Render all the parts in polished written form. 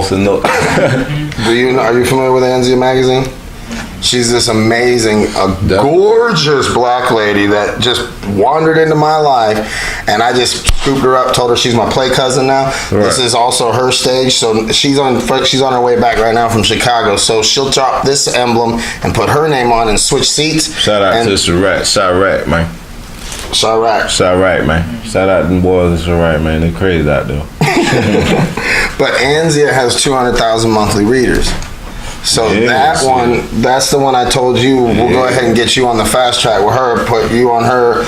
bossing up. Are you familiar with Anzia magazine? She's this amazing, gorgeous black lady that just wandered into my life, and I just scooped her up, told her she's my play cousin now. Right. This is also her stage, so she's on her way back right now from Chicago. So she'll drop this emblem and put her name on and switch seats. Shout out to Chirac, man. Chirac, man. Shout out to them boys in Chirac, man. They're crazy out there. But Anzia has 200,000 monthly readers. So that's the one I told you. We'll go ahead and get you on the fast track with her, put you on her.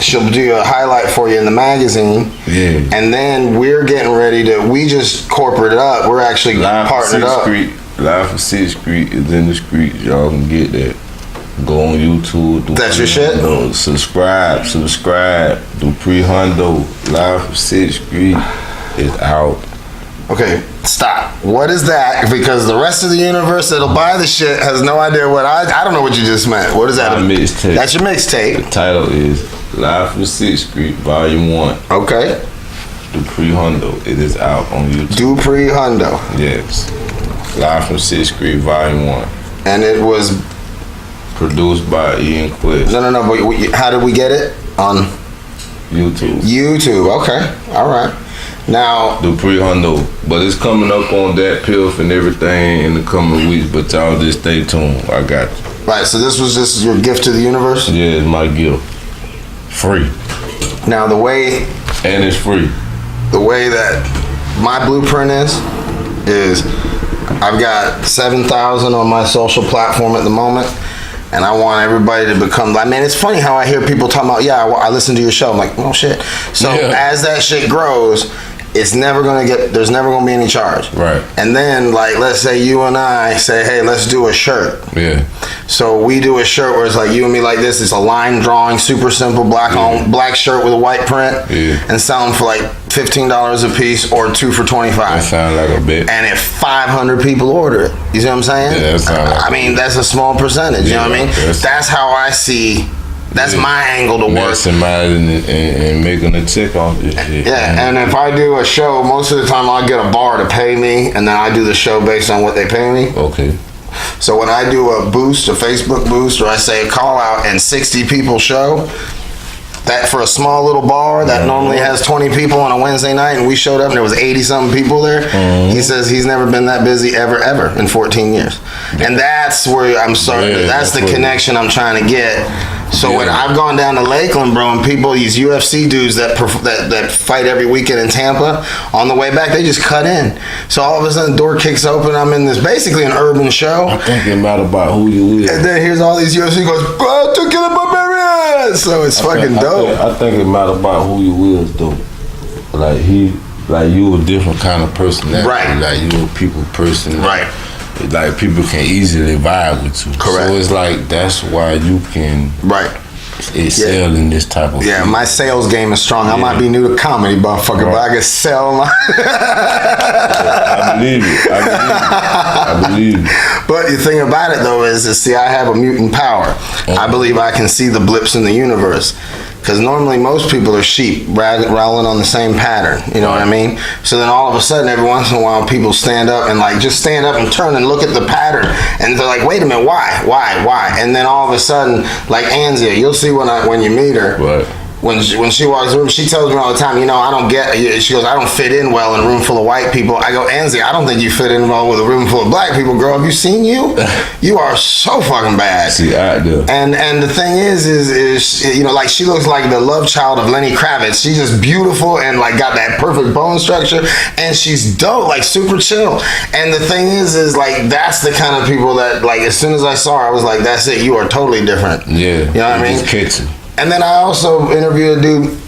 She'll do a highlight for you in the magazine. Yeah. And then we're getting ready we just corporate it up. We're actually partnered up. Live for 6th Street is in the street. Y'all can get that. Go on YouTube. That's your shit? Subscribe. Dupree Hundo. Live for 6th Street is out. Okay, stop. What is that? Because the rest of the universe that'll buy the shit has no idea what I don't know what you just meant. What is that? My mixtape. That's your mixtape. The title is Live from 6th Street, Volume 1. Okay. Dupree Hundo. It is out on YouTube. Dupree Hundo. Yes. Live from 6th Street, Volume 1. And it was produced by Ian Quest. No. But how did we get it? On YouTube. Okay. All right. Now, Dupree Hundo, but it's coming up on that Pilf and everything in the coming weeks. But y'all just stay tuned. I got you. Right. So this was just your gift to the universe. Yeah, it's my gift. Free. Now and it's free. The way that my blueprint is I've got 7,000 on my social platform at the moment. And I want everybody to become. I mean, it's funny how I hear people talking about, I listen to your show. I'm like, oh shit. So as that shit grows, there's never gonna be any charge. Right. And then, like, let's say you and I say, hey, let's do a shirt. Yeah. So we do a shirt where it's like you and me like this. It's a line drawing, super simple black shirt with a white print. Yeah. And selling for like $15 a piece or 2 for $25. That sounds like a bit. And if 500 people order it, you see what I'm saying? Yeah, that sounds like I mean, that's a small percentage. You know what I mean? That's how I see. That's my angle to work. Maximizing and making a tick off this shit. Yeah, and if I do a show, most of the time I get a bar to pay me, and then I do the show based on what they pay me. Okay. So when I do a Facebook boost, or I say a call out and 60 people show, that for a small little bar that normally has 20 people on a Wednesday night, and we showed up and there was 80-something people there, he says he's never been that busy ever in 14 years. And that's where I'm starting. That's the connection I'm trying to get. So when I've gone down to Lakeland, bro, and people, these UFC dudes that fight every weekend in Tampa, on the way back, they just cut in. So all of a sudden, the door kicks open. I'm in this basically an urban show. I'm thinking about who you is. And then here's all these UFC goes, bro, took it up my area. So it's fucking dope. I think it matter about who you is, though. Like you a different kind of personality. Right. Like you a people person. Right. Like people can easily vibe with you. Correct. So it's like that's why you can excel in this type of field. My sales game is strong. I might be new to comedy, motherfucker, but I can sell my I believe it. But the thing about it though is see, I have a mutant power. I believe I can see the blips in the universe. Because normally most people are sheep, rolling on the same pattern. You know what I mean? So then all of a sudden, every once in a while, people stand up and just stand up and turn and look at the pattern. And they're like, wait a minute, why? And then all of a sudden, like Anzia, you'll see when you meet her. Right. When she walks through, she tells me all the time, she goes, I don't fit in well in a room full of white people. I go, Anzia, I don't think you fit in well with a room full of black people, girl. Have you seen you? You are so fucking bad. See, I do. And the thing is like she looks like the love child of Lenny Kravitz. She's just beautiful and like got that perfect bone structure, and she's dope, like super chill. And the thing is like that's the kind of people that like as soon as I saw her, I was like, that's it. You are totally different. Yeah. You know what I mean? Just catchy. And then I also interviewed a dude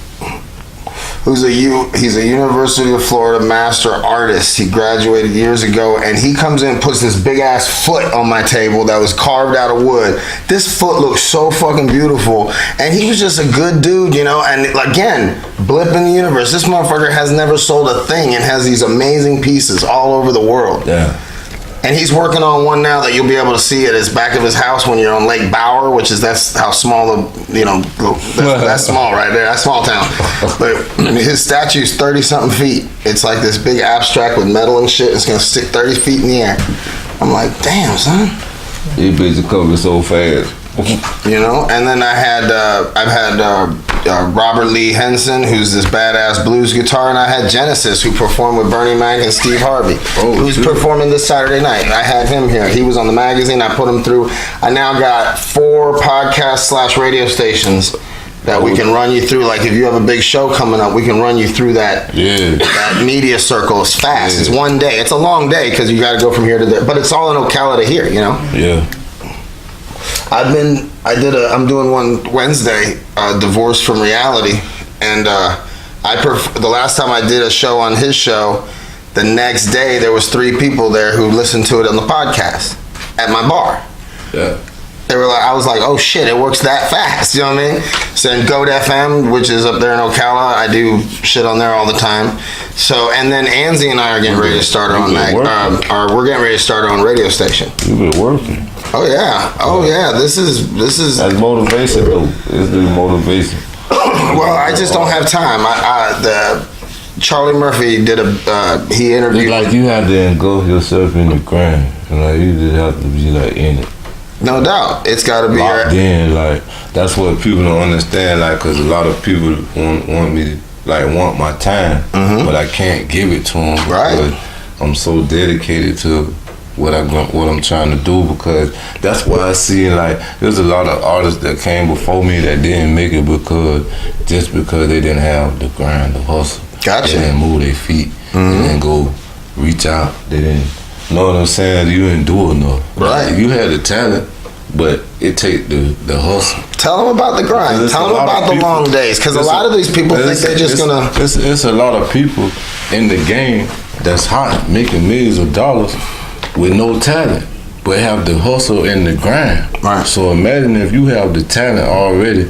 he's a University of Florida master artist. He graduated years ago, and he comes in and puts this big ass foot on my table that was carved out of wood. This foot looks so fucking beautiful, and he was just a good dude, and again, blip in the universe. This motherfucker has never sold a thing and has these amazing pieces all over the world. Yeah. And he's working on one now that you'll be able to see at his back of his house when you're on Lake Bower, that's how small that's small right there. That's small town. But his statue's 30-something feet. It's like this big abstract with metal and shit. It's gonna stick 30 feet in the air. I'm like, damn, son. You bitch coming so fast. You know, and then I've had Robert Lee Henson, who's this badass blues guitar, and I had Genesis, who performed with Bernie Mac and Steve Harvey, who's performing this Saturday night. I had him here. He was on the magazine. I put him through. I now got 4 podcast/radio stations that we can run you through. Like if you have a big show coming up, we can run you through that. Yeah. That media circle is fast. Yeah. It's one day. It's a long day because you got to go from here to there, but it's all in Ocala to here. You know. Yeah. I'm doing one Wednesday, Divorce from Reality, and the last time I did a show on his show, the next day there was 3 people there who listened to it on the podcast at my bar. Yeah. They were like, I was like, oh shit, it works that fast, you know what I mean? So in Goat FM, which is up there in Ocala, I do shit on there all the time. So, and then Anzi and I are getting ready to start our own we're getting ready to start our own radio station. You've been working. Oh yeah. This is that's motivation though. It's the motivation. Well, I just don't have time. Charlie Murphy did he interviewed. It's like you have to engulf yourself in the grind. Like you just have to be like in it. No doubt, it's got to be locked in. Like that's what people don't understand. Like, cause a lot of people want me to want my time, but I can't give it to them because I'm so dedicated to what I'm trying to do. Because that's why I see there's a lot of artists that came before me that didn't make it because they didn't have the grind, the hustle. Gotcha. They didn't move their feet. They didn't go reach out. They didn't. Know what I'm saying? You didn't do enough. Right. Like, you had the talent, but it take the hustle. Tell them about the grind. Tell them about the long days, because a lot of these people think they're just gonna. It's a lot of people in the game that's hot, making millions of dollars with no talent, but have the hustle and the grind. Right. So imagine if you have the talent already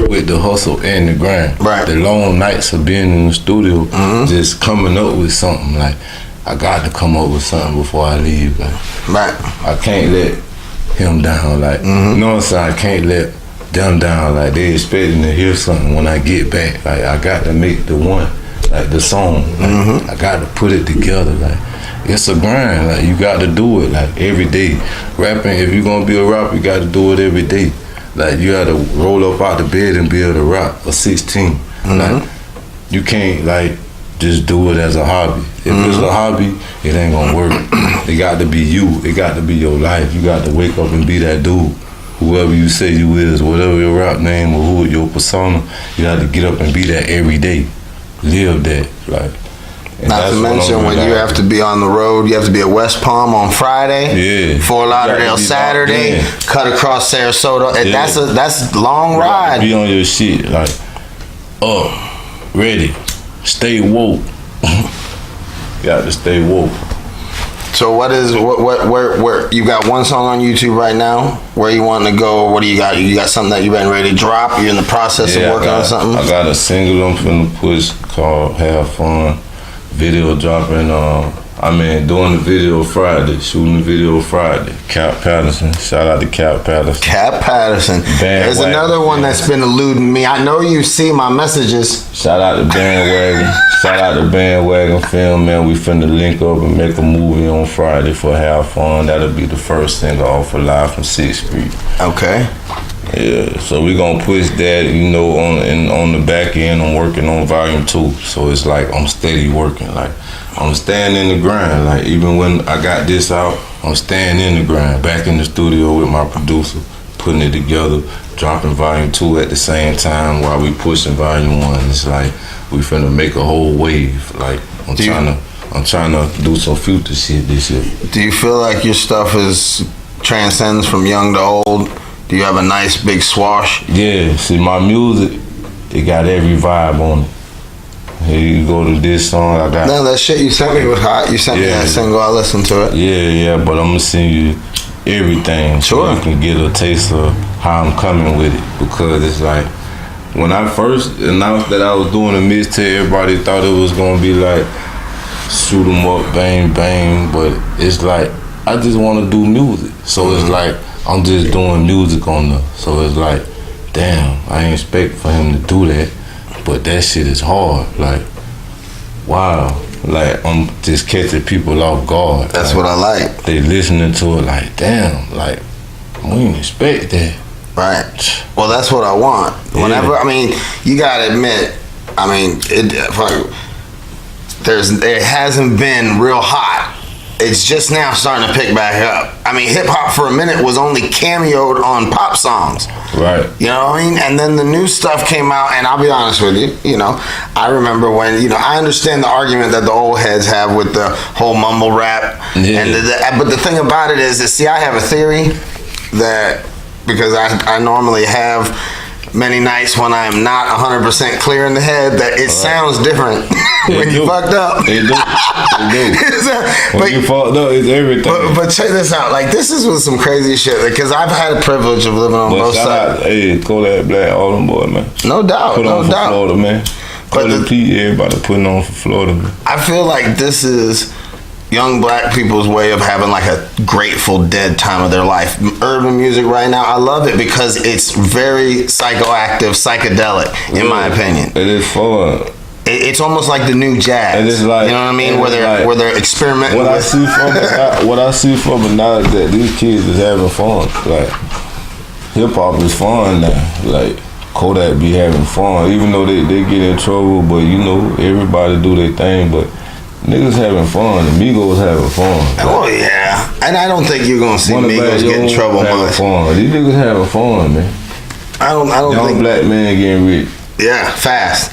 with the hustle and the grind. Right. The long nights of being in the studio, just coming up with something like. I got to come up with something before I leave. Right. I can't let him down. You know what I'm saying? I can't let them down. Like they expecting to hear something when I get back. Like I got to make the one, like the song. I got to put it together. Like it's a grind. Like you got to do it like every day. Rapping, if you're gonna be a rapper, you got to do it every day. Like you got to roll up out the bed and be able to rap a 16. Like you can't just do it as a hobby. If it's a hobby, it ain't gonna work. It got to be you. It got to be your life. You got to wake up and be that dude. Whoever you say you is, whatever your rap name or who your persona, you got to get up and be that every day. Live that. Not to mention when you have to be on the road, you have to be at West Palm on Friday, Fort Lauderdale Saturday, cut across Sarasota. And that's long ride. Be on your shit, ready. Stay woke. You got to stay woke. So where you got one song on YouTube right now? Where you want to go? What do you got? You got something that you've been ready to drop? You're in the process of working on something? I got a single I'm finna push called Have Fun. Video dropping doing the video Friday, shooting the video Friday. Cap Patterson, shout out to Cap Patterson. Cap Patterson. There's another one that's been eluding me. I know you see my messages. Shout out to Bandwagon. Shout out to Bandwagon Film, man. We finna link up and make a movie on Friday for Have Fun. That'll be the first single off of Live from 6th Street. Okay. Yeah, so we gonna push that, on the back end. I'm working on volume 2, so it's like I'm steady working. Like I'm staying in the grind. Like even when I got this out, I'm staying in the grind. Back in the studio with my producer, putting it together, dropping volume 2 at the same time while we pushing volume 1. It's like we finna make a whole wave. Like I'm trying to do some future shit this year. Do you feel like your stuff transcends from young to old? Do you have a nice big swash? Yeah, see my music, it got every vibe on it. Here you go to this song, I got... No, that shit you sent me was hot. You sent me that single, I listened to it. Yeah, but I'm gonna send you everything so you can get a taste of how I'm coming with it. Because it's like, when I first announced that I was doing a mixtape, everybody thought it was gonna be like, shoot 'em up, bang, bang, but it's like, I just want to do music. So it's like I'm just doing music on the. So it's like, damn, I ain't expect for him to do that, but that shit is hard. Like, wow, like I'm just catching people off guard. That's like, what I like. They listening to it like, damn, like we didn't expect that. Right. Well, that's what I want. Whenever, I mean, you gotta admit, I mean, it hasn't been real hot. It's just now starting to pick back up. I mean, hip hop for a minute was only cameoed on pop songs. Right. You know what I mean? And then the new stuff came out, and I'll be honest with you, you know, I remember when, you know, I understand the argument that the old heads have with the whole mumble rap. Yeah. But the thing about it is that, see, I have a theory that, because I normally have many nights when I'm not 100% clear in the head, that it sounds different when you fucked up. It do. When you fucked up, it's everything. But check this out. Like, this is with some crazy shit. Because I've had the privilege of living on both sides. Hey, Kodak Black, all them boys, man. No doubt. Put on no for doubt. Florida, man. Kodak P, everybody putting on for Florida, man. I feel like this is young black people's way of having like a Grateful Dead time of their life. Urban music right now, I love it because it's very psychoactive, psychedelic, in my opinion. It is fun. It's almost like the new jazz. It is like, you know what I mean? Where they're experimenting. What I see from it now is that these kids is having fun. Like, hip hop is fun now. Like, Kodak be having fun, even though they get in trouble. But you know, everybody do their thing. But niggas having fun. The Migos having fun. Like, oh yeah, and I don't think you're gonna see Migos get in trouble much. Fun. These niggas having fun, man. I don't Young think black man getting rich. Yeah, fast.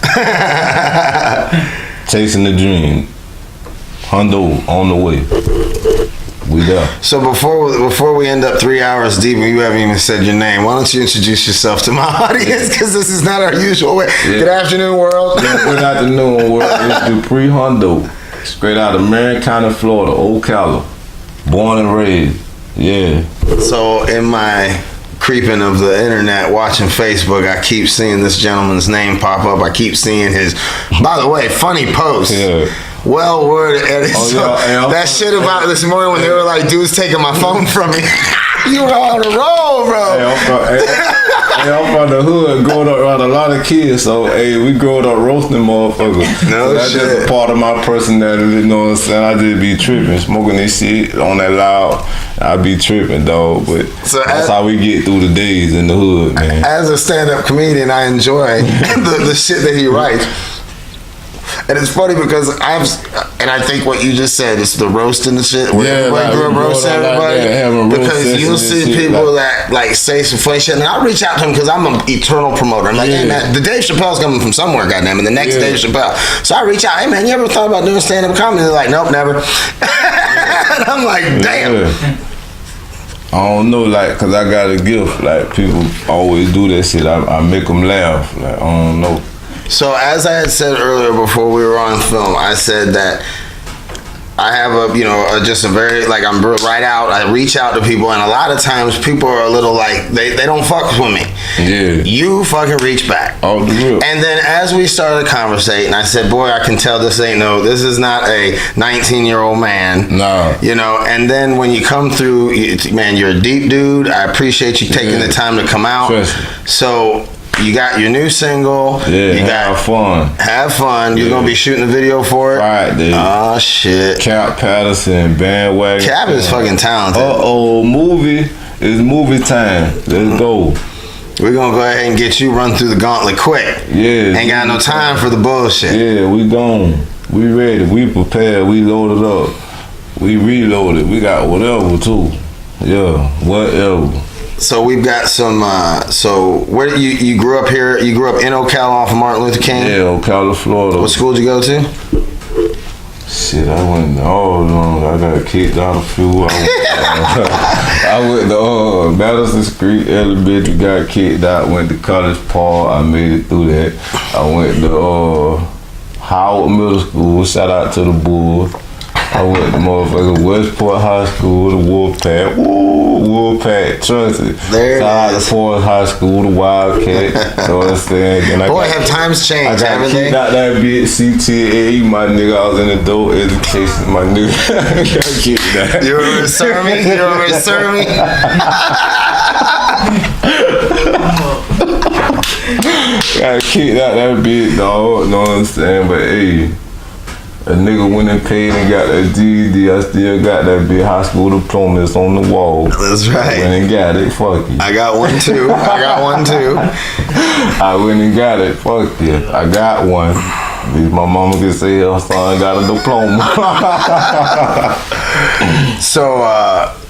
Chasing the dream. Hundo on the way. We there. So before we end up 3 hours deep and you haven't even said your name, why don't you introduce yourself to my audience? Because this is not our usual way. Yeah. Good afternoon, world. Yeah, good afternoon, world. It's Dupree Hundo. Straight out of Marion County, Florida, Ocala. Born and raised. Yeah. So in my creeping of the internet, watching Facebook, I keep seeing this gentleman's name pop up. I keep seeing his, by the way, funny post. Yeah. Well worded. That shit about this morning when they were like, dudes taking my phone from me. You were on the roll, bro. I'm from the hood, growing up around a lot of kids, so hey, we growing up roasting motherfuckers. No so that's shit. just a part of my personality, you know what I'm saying? I just be tripping, smoking this shit on that loud. I be tripping, dog. But so that's how we get through the days in the hood, man. As a stand-up comedian, I enjoy the shit that he writes. And it's funny because I think what you just said is the roasting and shit. Where everybody grew up roasting everybody. Because you'll see people that like say some funny shit, and I reach out to him because I'm an eternal promoter. I'm like, hey man, the Dave Chappelle's coming from somewhere, goddamn, and the next Dave Chappelle. So I reach out, hey man, you ever thought about doing stand-up comedy? They're like, nope, never. And I'm like, damn. I don't know, like, cause I got a gift. Like, people always do that shit. I make them laugh. Like, I don't know. So as I had said earlier before we were on film, I said that I have just a very, like, I'm right out. I reach out to people, and a lot of times people are a little like, they don't fuck with me. Yeah. You fucking reach back. Oh, the real. And then as we started conversating, I said, boy, I can tell this is not a 19-year-old man. No. You know, and then when you come through, man, you're a deep dude. I appreciate you taking the time to come out. So you got your new single. Yeah, have fun. Have fun. You're going to be shooting a video for it? Right, dude. Oh, shit. Cap Patterson, bandwagon. Cap is fucking talented. Movie. It's movie time. Let's go. We're going to go ahead and get you run through the gauntlet quick. Yeah. Ain't got no time for the bullshit. Yeah, we gone. We ready. We prepared. We loaded up. We reloaded. We got whatever, too. Yeah, whatever. So we've got some. So where you grew up here? You grew up in Ocala off of Martin Luther King. Yeah, Ocala, Florida. What school did you go to? Shit, I went all along. I got kicked out of few. I went to Madison Street Elementary, got kicked out. Went to College Park. I made it through that. I went to Howard Middle School. Shout out to the Bulls. I went to motherfucking Westport High School, the Wolfpack. Woo, Wolfpack, trust it. There it Shout out is. to Forest High School, the Wildcat. You know what I'm saying? Then Boy, have times changed, I haven't got they? kicked out that bitch, CTA, my nigga. I was in adult education, my nigga. Got kicked out. You remember Sir Me? You remember Sir Me? Got kicked out that bitch, dog. Know what I'm saying? But hey, a nigga went and paid and got that GED. I still got that big high school diploma. It's on the wall. That's I right. went and got it. Fuck you. I got one too. I went and got it. Fuck you. I got one. At least my mama can say her son got a diploma. So,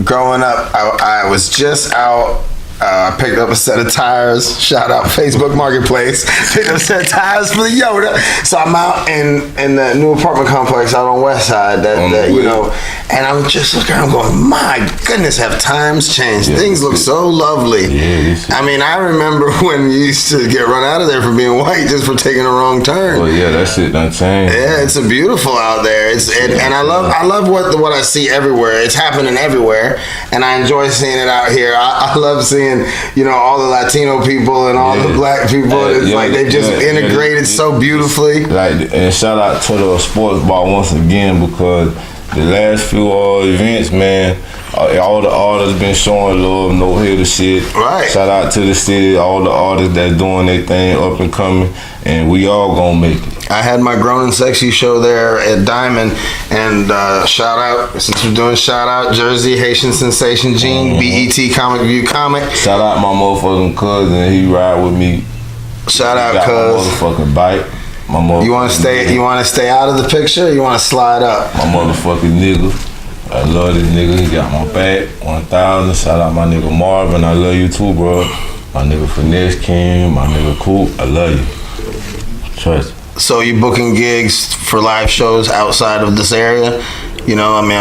growing up, I was just out. I picked up a set of tires. Shout out Facebook Marketplace. Picked up a set of tires for the Yoda. So I'm out in the new apartment complex out on West Side. That you know, and I'm just looking. I'm going, my goodness, have times changed? Yeah, Things look so lovely. Yeah, I mean, I remember when you used to get run out of there for being white just for taking a wrong turn. Well, yeah, that shit done changed. Yeah, it's a beautiful out there. And I love what I see everywhere. It's happening everywhere, and I enjoy seeing it out here. I love seeing, you know, all the Latino people and all the black people. It's like they've just integrated so beautifully. Like, and shout out to the sports bar once again, because the last few events, man, all the artists been showing love, no hater shit. Right. Shout out to the city, all the artists that's doing their thing, up and coming, and we all gonna make it. I had my Grown and Sexy show there at Diamond, and shout out, since we're doing shout out, Jersey, Haitian Sensation Gene, BET Comic View Comic. Shout out my motherfucking cousin, he ride with me. Shout out, Got my cuz. motherfucking bike. You want to stay out of the picture, or you want to slide up? My motherfucking nigga. I love this nigga. He got my back. 1,000. Shout out my nigga Marvin. I love you too, bro. My nigga Finesse King. My nigga Coop. I love you. Trust. So you booking gigs for live shows outside of this area? You know, I mean,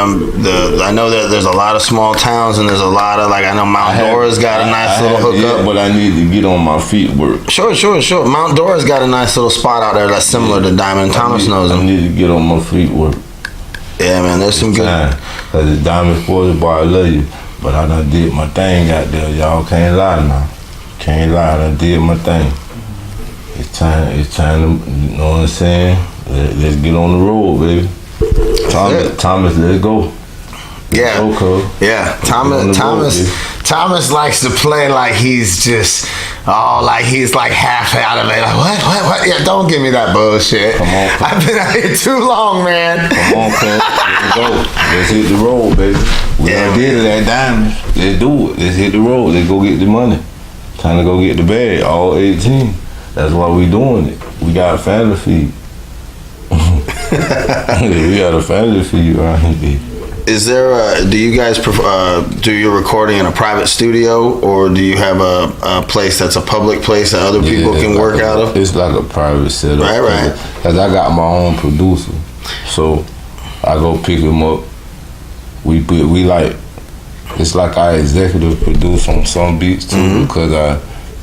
I know that there's a lot of small towns, and there's a lot of, like, I know Mount Dora's got a nice little hookup. But I need to get on my feet work. Sure. Mount Dora's got a nice little spot out there that's similar to Diamond. Thomas knows I him. need to get on my feet work. Yeah, man, there's some good. Cause the Diamond Sports Bar, I love you. But I done did my thing out there. Y'all can't lie now. Can't lie. I done did my thing. It's time to, you know what I'm saying? Let's get on the road, baby. Thomas, let's go. Yeah, Okay. yeah. Thomas likes to play like he's just, like he's like half out of it. Like, what? Yeah, don't give me that bullshit. Come on, cuz. I've been out here too long, man. Come on, cuz. Let's go. Let's hit the road, baby. We done did it at Diamond. Let's do it. Let's hit the road. Let's go get the money. Time to go get the bag. All 18. That's why we doing it. We got a family feed. We got a family feed around here. Is there do you guys do your recording in a private studio, or do you have a place that's a public place that other people can work out of? It's like a private setup. Right. Cause I got my own producer, so I go pick him up. We like, it's like I executive produce on some beats too, because I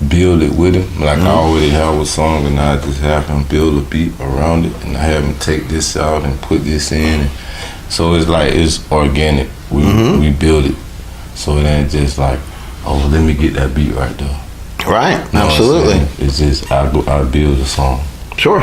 build it with him. Like I already have a song, and I just have him build a beat around it, and I have him take this out and put this in. And so it's like, it's organic. We build it, so it ain't just like, oh, let me get that beat right there. Right, You know absolutely. what I'm saying? It's just I build a song. Sure.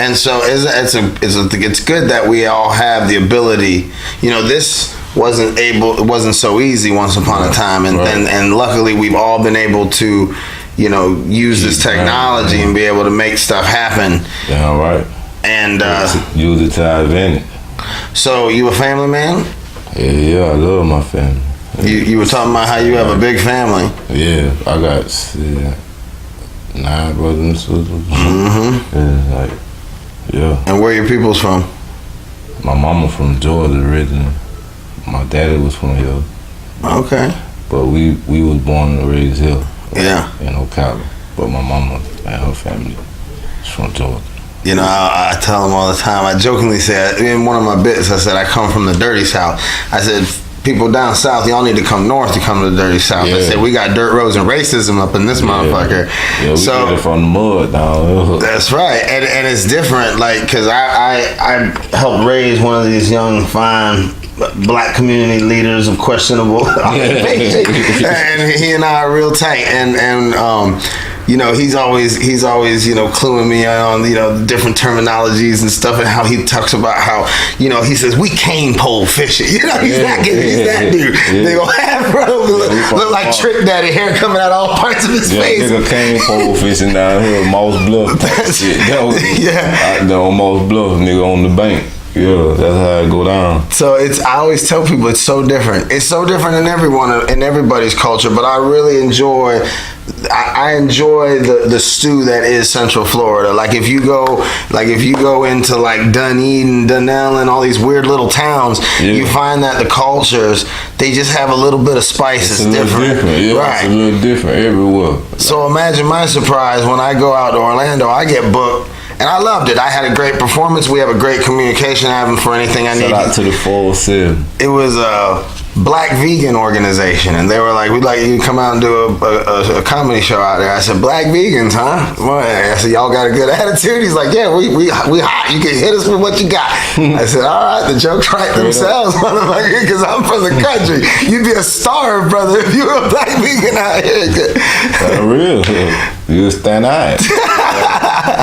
And so it's good that we all have the ability. You know, this it wasn't so easy once upon a time, and luckily we've all been able to, you know, use this technology and be able to make stuff happen. Yeah, right. And Use it to our advantage. so you a family man? Yeah, I love my family. You were talking about how you have a big family. Yeah, I got 9 brothers and sisters. And like, yeah. And where your people's from? My mama from Georgia originally. My daddy was from here, Okay. but we was born and raised here. Yeah. In Ocala. But my mama and her family is from Georgia. You know, I tell them all the time. I jokingly say, in one of my bits, I said, I come from the dirty South. I said, people down south, y'all need to come north to come to the dirty south. They say we got dirt roads and racism up in this motherfucker. Yeah, we get it from the mud, dog. That's right, and it's different. Like, cause I helped raise one of these young fine black community leaders of questionable occupation, and he and I are real tight, and you know, he's always, you know, cluing me on, you know, different terminologies and stuff, and how he talks about how, you know, he says, we cane pole fishing. You know, he's that dude. They gonna have, bro, look like Trick Daddy, hair coming out all parts of his face. Nigga cane pole fishing down here in Moss Bluff. That was out there on Moss Bluff, nigga, on the bank. Yeah, that's how it go down. So I always tell people it's so different. It's so different in everybody's culture, but I really enjoy. I enjoy the stew that is Central Florida. Like if you go into like Dunedin, Dunnell, and all these weird little towns, you find that the cultures, they just have a little bit of spice. It's different. Yeah, right. It's a little different everywhere. So imagine my surprise when I go out to Orlando. I get booked. And I loved it. I had a great performance. We have a great communication having for anything I need. Shout out to the 407. It was a black vegan organization, and they were like, "We'd like you to come out and do a comedy show out there." I said, "Black vegans, huh?" Well, I said, "Y'all got a good attitude." He's like, "Yeah, we hot. You can hit us with what you got." I said, "All right, the jokes write themselves, motherfucker, because I'm from the country. You'd be a star, brother, if you were a black vegan out here." For real. You stand out.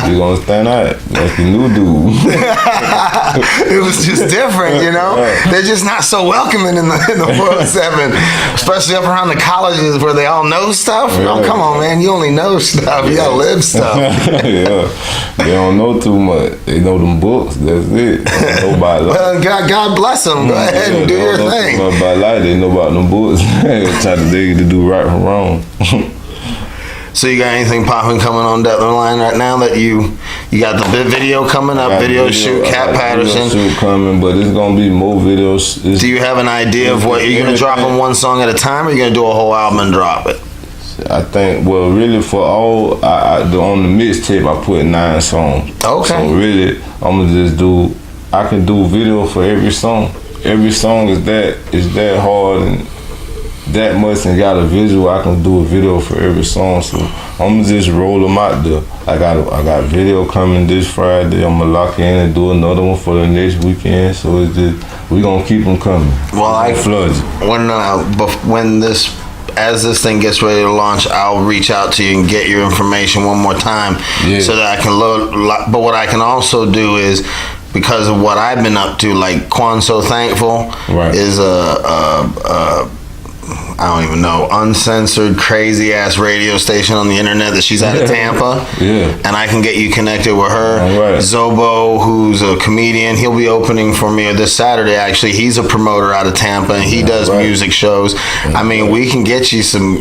You gonna stand out. That's the new dude. It was just different, you know. They're just not so welcoming in the 407, especially up around the colleges where they all know stuff. Oh, come on, man, you only know stuff. You gotta live stuff. Yeah, they don't know too much. They know them books. That's it. Nobody. Well, God bless them. Go ahead and do your thing. About life, they know about them books. Try to do right from wrong. So you got anything popping coming on down the line right now that you got the video coming up, video shoot, Cat Patterson. Video shoot coming, but it's gonna be more videos. Do you have an idea of what you're gonna drop them one song at a time, or you're gonna do a whole album and drop it? I think, well, really for all, on the mixtape I put 9 songs. Okay. So really, I'm gonna just I can do video for every song. Every song is that hard and that much and got a visual. I can do a video for every song, so I'm gonna just roll them out there. I got video coming this Friday. I'm gonna lock in and do another one for the next weekend. So it's just, we gonna keep them coming. Well, as this thing gets ready to launch, I'll reach out to you and get your information one more time, so that I can load. But what I can also do is, because of what I've been up to, like Quan So Thankful is I don't even know, uncensored, crazy ass radio station on the internet that she's out of Tampa. And I can get you connected with her. Zobo, who's a comedian, he'll be opening for me this Saturday. Actually, he's a promoter out of Tampa, and he does music shows. I mean, we can get you some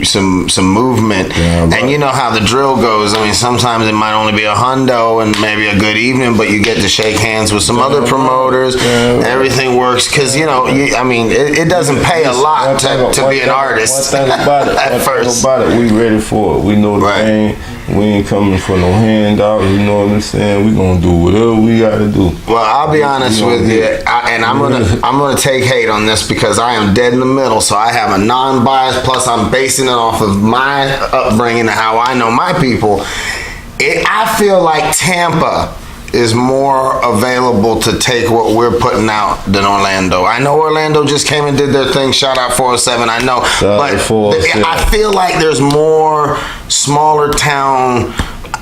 movement. And you know how the drill goes. I mean, sometimes it might only be a hundo and maybe a good evening, but you get to shake hands with some other promoters. Everything works because, you know, it doesn't pay a lot to be an artist. One thing about it, we ready for it. We know the thing. We ain't coming for no handout. You know what I'm saying? We gonna do whatever we gotta do. Well, I'll be honest with you, and I'm gonna take hate on this because I am dead in the middle. So I have a non-bias. Plus, I'm basing it off of my upbringing and how I know my people. I feel like Tampa is more available to take what we're putting out than Orlando. I know Orlando just came and did their thing. Shout out 407. I know, but I feel like there's more smaller town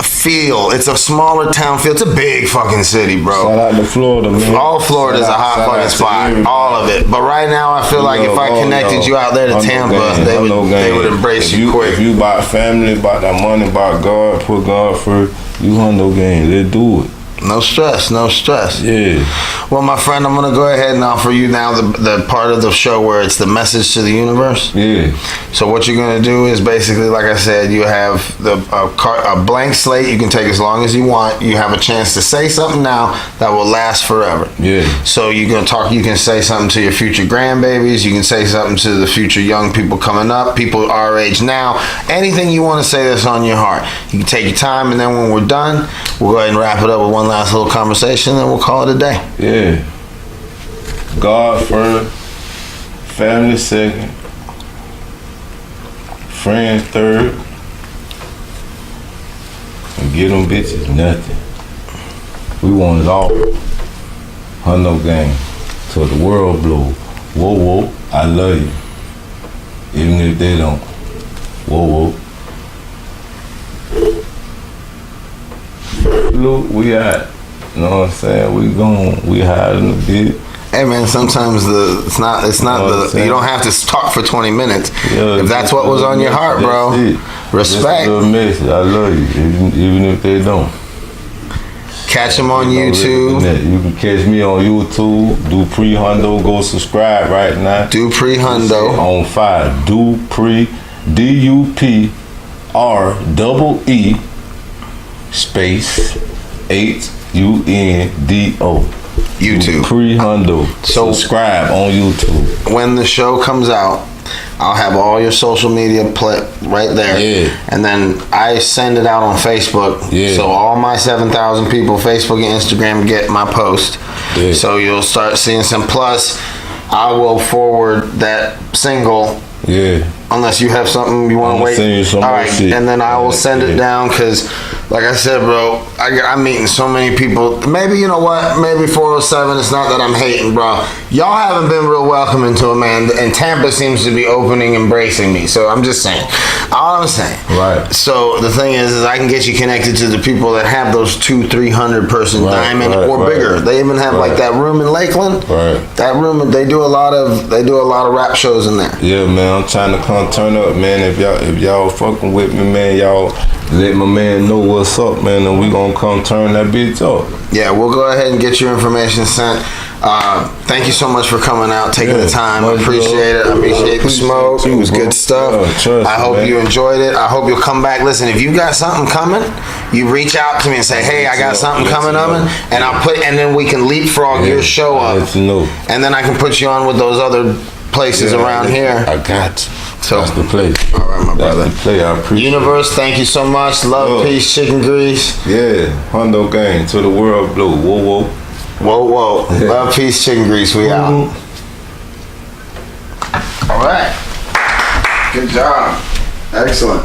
feel. It's a smaller town feel. It's a big fucking city, bro. Shout out to Florida, man. All Florida's a hot fucking spot. All of it. But right now, I feel like if I connected you out there to Tampa, they would embrace you quick. If you about family, about that money, about God, put God first, you Hundo gang. Let's do it. No stress, no stress. Yeah. Well, my friend, I'm gonna go ahead and offer you now the part of the show where it's the message to the universe. Yeah. So what you're gonna do is basically, like I said, you have a blank slate. You can take as long as you want. You have a chance to say something now that will last forever. Yeah. So you're gonna talk. You can say something to your future grandbabies. You can say something to the future young people coming up, people our age now. Anything you want to say that's on your heart. You can take your time, and then when we're done, we'll go ahead and wrap it up with one last little conversation, and we'll call it a day. Yeah. God first, family second, friends third, and get them bitches nothing. We want it all. Hundo gang, till the world blow. Whoa, whoa, I love you. Even if they don't. Whoa, whoa. Look, we out. You know what I'm saying? We hiding a bit. Hey man, sometimes it's not you don't have to talk for 20 minutes. Yeah, if that's what was on your heart, bro. Respect. Just a little message. I love you, even if they don't. Catch them on YouTube. You can catch me on YouTube. Dupree Hundo. Go subscribe right now. Dupree Hundo. On fire. Dupree. DUPREE space HUNDO. YouTube. Dupree Hundo. So subscribe on YouTube. When the show comes out, I'll have all your social media right there. Yeah. And then I send it out on Facebook. Yeah. So all my 7,000 people, Facebook and Instagram, get my post. Yeah. So you'll start seeing some. Plus, I will forward that single. Yeah. Unless you have something you want to wait. Send you some all more right, shit. and then I will send it down because, like I said, bro, I'm meeting so many people. Maybe, you know what? Maybe 407. It's not that I'm hating, bro. Y'all haven't been real welcoming to a man, and Tampa seems to be opening, embracing me. So I'm just saying. All I'm saying. Right. So the thing is I can get you connected to the people that have those 200-300 person diamond or bigger. They even have like that room in Lakeland. Right. That room, they do a lot of rap shows in there. Yeah, man. I'm trying to come turn up, man. If y'all fucking with me, man, y'all let my man know what's up, man, and we gonna come turn that bitch up. Yeah, we'll go ahead and get your information sent. Thank you so much for coming out, taking the time. I appreciate it. I appreciate the smoke. It was good stuff. I hope you enjoyed it. I hope you'll come back. Listen, if you got something coming, you reach out to me and say, "Hey, I got something coming, and I'll and then we can leapfrog your show up, and then I can put you on with those other places around here. I got you. So that's the place. All right, my brother. That's the play. I appreciate Universe, thank you so much. Love, peace, chicken grease. Yeah, Hundo gang to the world blue. Whoa, whoa. Whoa, whoa. Love, peace, chicken grease. We out. All right. Good job. Excellent.